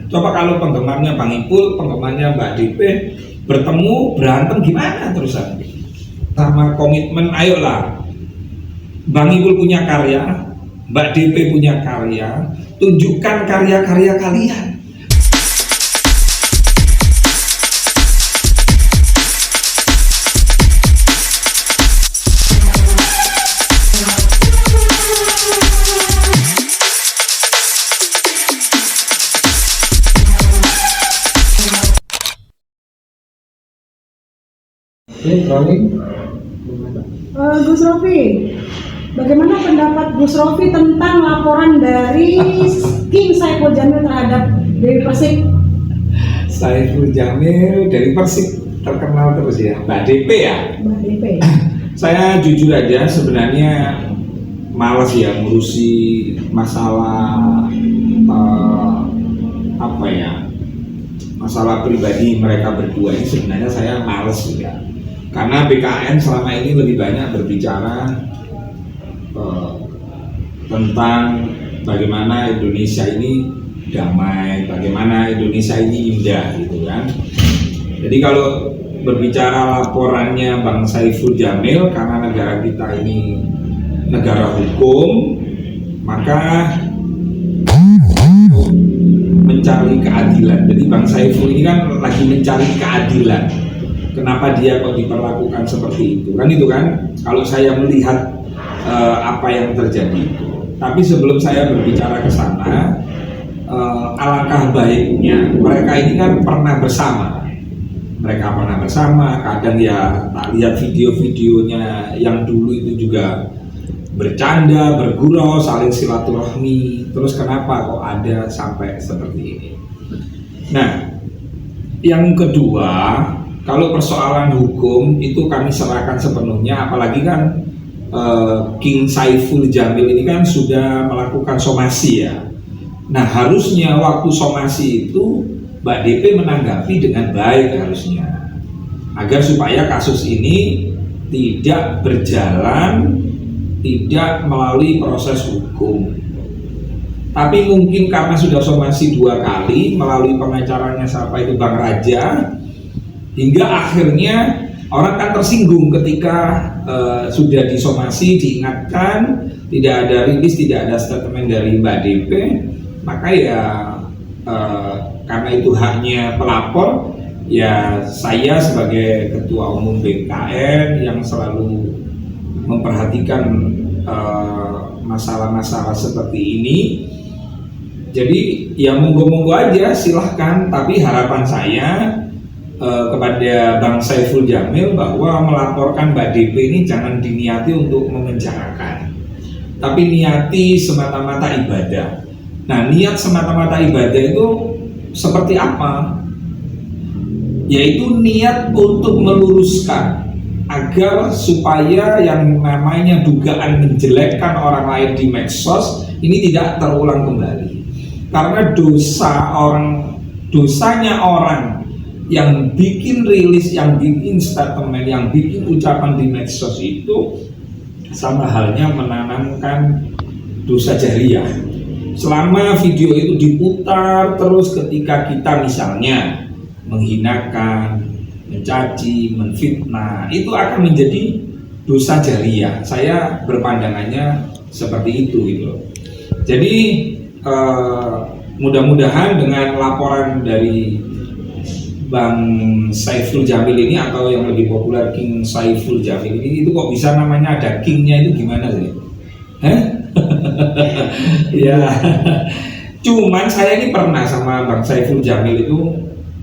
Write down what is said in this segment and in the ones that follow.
Coba kalau penggemarnya Bang Ipul, penggemarnya Mbak DP bertemu berantem gimana terusan? Sama komitmen, ayolah. Bang Ipul punya karya, Mbak DP punya karya, tunjukkan karya-karya kalian. Gus Rofi, bagaimana pendapat Gus Rofi tentang laporan dari King Saiful Jamil terhadap Dewi Persik? Saiful Jamil dari Persik terkenal terus ya, Mbak DP ya. Mbak DP. Saya jujur aja sebenarnya malas ya ngurusi masalah masalah pribadi mereka berdua ini. Sebenarnya saya malas juga. Karena BKN selama ini lebih banyak berbicara tentang bagaimana Indonesia ini damai, bagaimana Indonesia ini indah gitu kan. Jadi kalau berbicara laporannya Bang Saiful Jamil, karena negara kita ini negara hukum, maka mencari keadilan. Jadi Bang Saiful ini kan lagi mencari keadilan. Kenapa dia kok diperlakukan seperti itu? Kan itu kan, kalau saya melihat apa yang terjadi itu. Tapi sebelum saya berbicara ke sana, alangkah baiknya mereka ini kan pernah bersama. Mereka pernah bersama, kadang ya tak lihat video-videonya yang dulu itu juga bercanda, bergurau, saling silaturahmi. Terus kenapa kok ada sampai seperti ini? Nah, yang kedua, kalau persoalan hukum itu kami serahkan sepenuhnya, apalagi kan King Saiful Jamil ini kan sudah melakukan somasi ya. Nah, harusnya waktu somasi itu Mbak DP menanggapi dengan baik harusnya, agar supaya kasus ini tidak berjalan, tidak melalui proses hukum. Tapi mungkin karena sudah somasi 2 kali melalui pengacaranya siapa itu Bang Raja, hingga akhirnya orang kan tersinggung ketika sudah disomasi, diingatkan, tidak ada rilis, tidak ada statement dari Mbak DP, maka ya karena itu haknya pelapor, ya saya sebagai Ketua Umum BKN yang selalu memperhatikan masalah-masalah seperti ini, jadi ya monggo-monggo aja silahkan, tapi harapan saya kepada Bang Saiful Jamil bahwa melaporkan Mbak DP ini jangan diniati untuk memenjarakan, tapi niati semata-mata ibadah. Nah, niat semata-mata ibadah itu seperti apa? Yaitu niat untuk meluruskan agar supaya yang namanya dugaan menjelekkan orang lain di medsos ini tidak terulang kembali. Karena dosanya orang yang bikin rilis, yang bikin statement, yang bikin ucapan di medsos itu sama halnya menanamkan dosa jariah. Selama video itu diputar terus, ketika kita misalnya menghinakan, mencaci, menfitnah, itu akan menjadi dosa jariah. Saya berpandangannya seperti itu gitu. Jadi mudah-mudahan dengan laporan dari Bang Saiful Jamil ini, atau yang lebih populer King Saiful Jamil ini, itu kok bisa namanya ada Kingnya itu gimana sih? Ya, cuman saya ini pernah sama Bang Saiful Jamil itu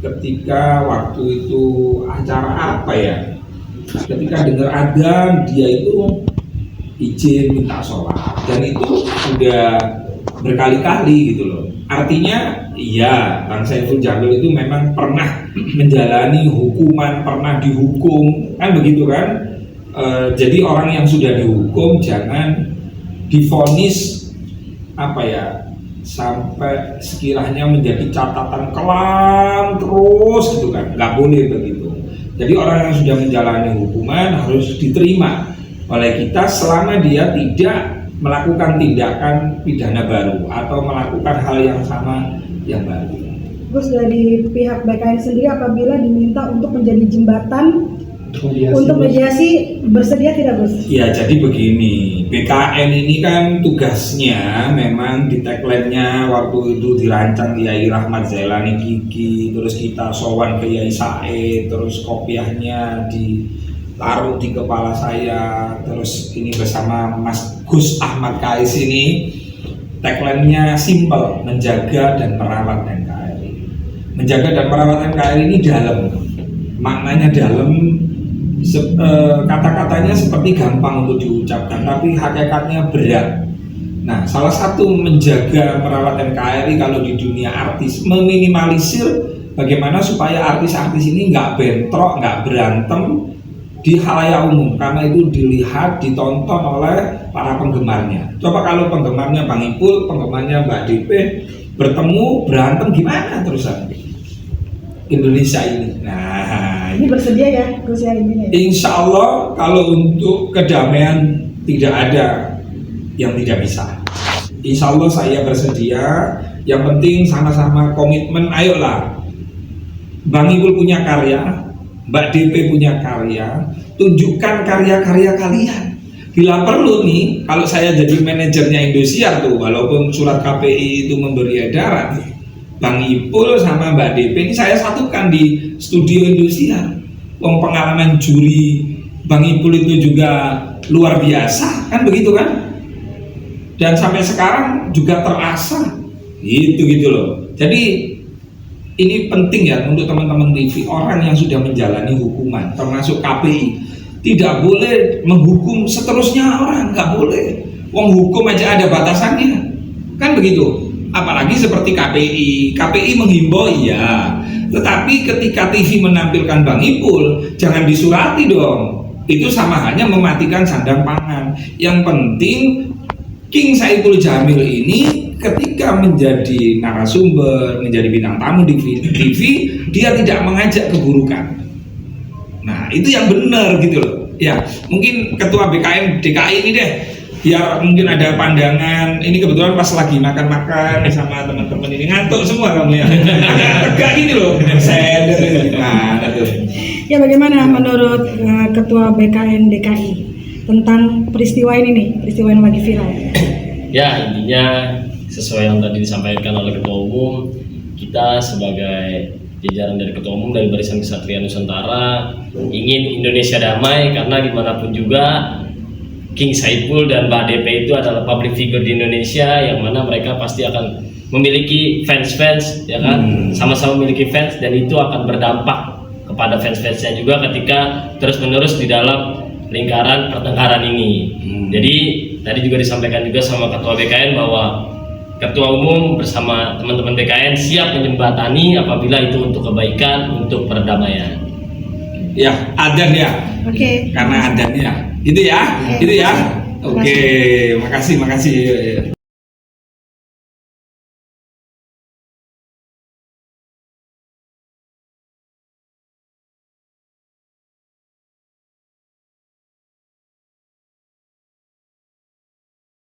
ketika waktu itu acara apa ya? Ketika dengar adzan dia itu izin minta sholat, dan itu sudah berkali-kali gitu loh. Artinya iya, Bang Saiful Jamil itu memang pernah menjalani hukuman, pernah dihukum, kan begitu kan? Jadi orang yang sudah dihukum jangan divonis sampai sekiranya menjadi catatan kelam terus gitu kan, nggak boleh begitu. Jadi orang yang sudah menjalani hukuman harus diterima oleh kita selama dia tidak melakukan tindakan pidana baru atau melakukan hal yang sama yang baru. Gus, dari pihak BKN sendiri apabila diminta untuk menjadi jembatan untuk mediasi bersedia tidak, Gus? Ya, jadi begini, BKN ini kan tugasnya memang di tagline-nya waktu itu dirancang Kiai Rahmat Zailani Kiki, terus kita sowan ke Kiai Said, terus kopiahnya ditaruh di kepala saya, terus ini bersama Mas Gus Ahmad Kais ini tagline-nya simple, menjaga dan merawat NKRI. Menjaga dan merawat NKRI ini dalam, maknanya dalam. Kata-katanya seperti gampang untuk diucapkan, tapi hakikatnya berat. Nah, salah satu menjaga merawat NKRI kalau di dunia artis, meminimalisir bagaimana supaya artis-artis ini nggak bentrok, nggak berantem di halayak umum, karena itu dilihat, ditonton oleh para penggemarnya. Coba kalau penggemarnya Bang Ipul, penggemarnya Mbak DP bertemu berantem, gimana terusan Indonesia ini? Nah, ini bersedia ya Gus ya ini? Insya Allah kalau untuk kedamaian tidak ada yang tidak bisa. Insya Allah saya bersedia. Yang penting sama-sama komitmen. Ayolah, Bang Ipul punya karya, Mbak DP punya karya, tunjukkan karya-karya kalian. Bila perlu nih, kalau saya jadi manajernya Indosiar tuh, walaupun surat KPI itu memberi edaran, Bang Ipul sama Mbak DP ini saya satukan di studio Indosiar. Pengalaman juri Bang Ipul itu juga luar biasa, kan begitu kan? Dan sampai sekarang juga terasa, gitu loh. Jadi ini penting ya untuk teman-teman TV, orang yang sudah menjalani hukuman, termasuk KPI, tidak boleh menghukum seterusnya orang, nggak boleh. Wong hukum aja ada batasannya, kan begitu. Apalagi seperti KPI menghimbau iya, tetapi ketika TV menampilkan Bang Ipul, jangan disurati dong. Itu sama hanya mematikan sandang pangan. Yang penting King Saipul Jamil ini ketika menjadi narasumber, menjadi bintang tamu di TV, dia tidak mengajak keburukan. Nah, itu yang benar gitu loh. Ya, mungkin ketua BKN DKI ini deh, biar mungkin ada pandangan. Ini kebetulan pas lagi makan-makan sama teman-teman ini, ngantuk semua kamu ya. Tegak gini loh. Nah, itu. Ya, bagaimana menurut ketua BKN DKI tentang peristiwa ini nih, peristiwa yang lagi viral? Ya, intinya sesuai yang tadi disampaikan oleh Ketua Umum, kita sebagai jajaran dari Ketua Umum dari Barisan Kesatria Nusantara ingin Indonesia damai, karena dimanapun juga King Saipul dan Mbak DP itu adalah public figure di Indonesia, yang mana mereka pasti akan memiliki fans-fans, ya kan, sama-sama memiliki fans, dan itu akan berdampak kepada fans-fansnya juga ketika terus-menerus di dalam lingkaran pertengkaran ini. Jadi tadi juga disampaikan juga sama Ketua BKN bahwa Ketua Umum bersama teman-teman BKN siap menjembatani apabila itu untuk kebaikan, untuk perdamaian. Ya, adan ya. Oke. Karena adannya. Itu ya. Oke, makasih.